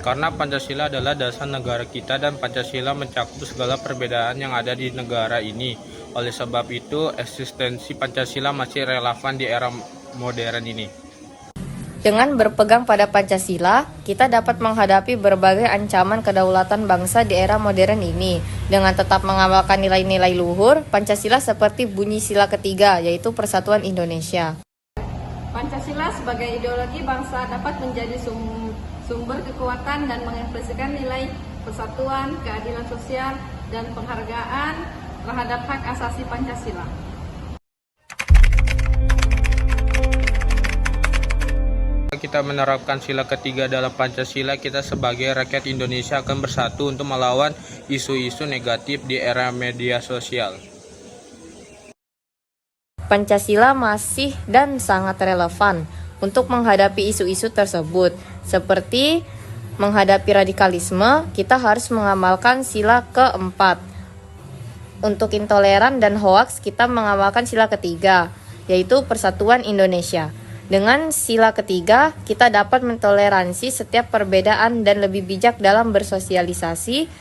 Karena Pancasila adalah dasar negara kita dan Pancasila mencakup segala perbedaan yang ada di negara ini. Oleh sebab itu, eksistensi Pancasila masih relevan di era modern ini. Dengan berpegang pada Pancasila, kita dapat menghadapi berbagai ancaman kedaulatan bangsa di era modern ini. Dengan tetap mengamalkan nilai-nilai luhur, Pancasila seperti bunyi sila ketiga, yaitu Persatuan Indonesia. Pancasila sebagai ideologi bangsa dapat menjadi sumber kekuatan dan mengekspresikan nilai persatuan, keadilan sosial, dan penghargaan terhadap hak asasi Pancasila. Kita menerapkan sila ketiga dalam Pancasila, kita sebagai rakyat Indonesia akan bersatu untuk melawan isu-isu negatif di era media sosial. Pancasila masih dan sangat relevan untuk menghadapi isu-isu tersebut. Seperti menghadapi radikalisme, kita harus mengamalkan sila keempat. Untuk intoleran dan hoaks, kita mengamalkan sila ketiga, yaitu Persatuan Indonesia. Dengan sila ketiga, kita dapat mentoleransi setiap perbedaan dan lebih bijak dalam bersosialisasi.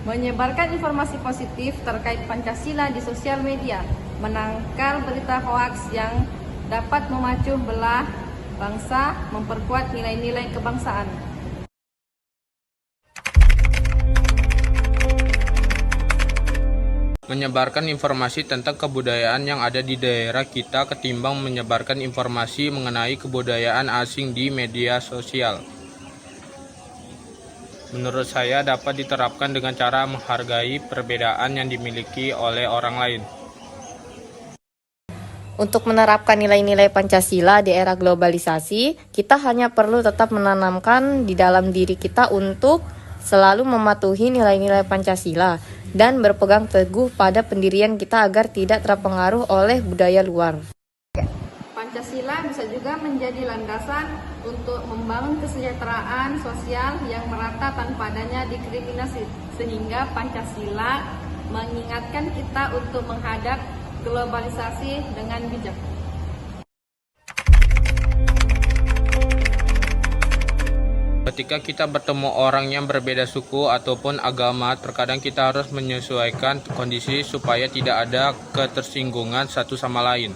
Menyebarkan informasi positif terkait Pancasila di sosial media, menangkal berita hoaks yang dapat memecah belah bangsa, memperkuat nilai-nilai kebangsaan. Menyebarkan informasi tentang kebudayaan yang ada di daerah kita ketimbang menyebarkan informasi mengenai kebudayaan asing di media sosial. Menurut saya dapat diterapkan dengan cara menghargai perbedaan yang dimiliki oleh orang lain. Untuk menerapkan nilai-nilai Pancasila di era globalisasi, kita hanya perlu tetap menanamkan di dalam diri kita untuk selalu mematuhi nilai-nilai Pancasila dan berpegang teguh pada pendirian kita agar tidak terpengaruh oleh budaya luar. Pancasila bisa juga menjadi landasan untuk membangun kesejahteraan sosial yang merata tanpa adanya diskriminasi, sehingga Pancasila mengingatkan kita untuk menghadap globalisasi dengan bijak. Ketika kita bertemu orang yang berbeda suku ataupun agama, terkadang kita harus menyesuaikan kondisi supaya tidak ada ketersinggungan satu sama lain.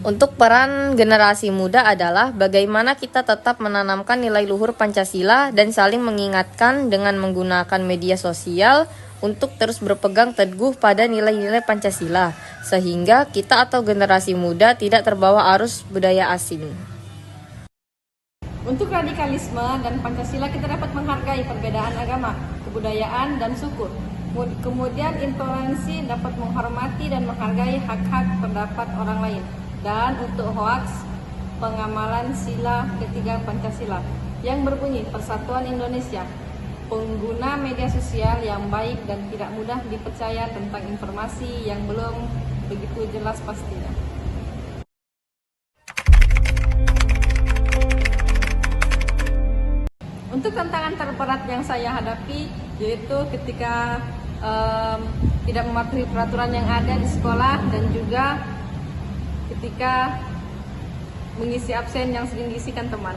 Untuk peran generasi muda adalah bagaimana kita tetap menanamkan nilai luhur Pancasila dan saling mengingatkan dengan menggunakan media sosial untuk terus berpegang teguh pada nilai-nilai Pancasila, sehingga kita atau generasi muda tidak terbawa arus budaya asing. Untuk radikalisme dan Pancasila kita dapat menghargai perbedaan agama, kebudayaan, dan suku. Kemudian intoleransi dapat menghormati dan menghargai hak-hak pendapat orang lain. Dan untuk hoaks, pengamalan sila ketiga Pancasila yang berbunyi Persatuan Indonesia. Pengguna media sosial yang baik dan tidak mudah dipercaya tentang informasi yang belum begitu jelas pastinya. Untuk tantangan terberat yang saya hadapi yaitu ketika tidak mematuhi peraturan yang ada di sekolah dan juga ketika mengisi absen yang sering diisikan teman.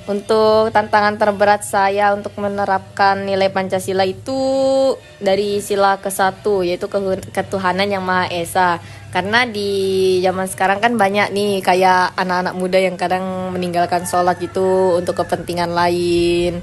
Untuk tantangan terberat saya untuk menerapkan nilai Pancasila itu dari sila ke-1, yaitu ketuhanan yang Maha Esa. Karena di zaman sekarang kan banyak nih kayak anak-anak muda yang kadang meninggalkan sholat gitu untuk kepentingan lain.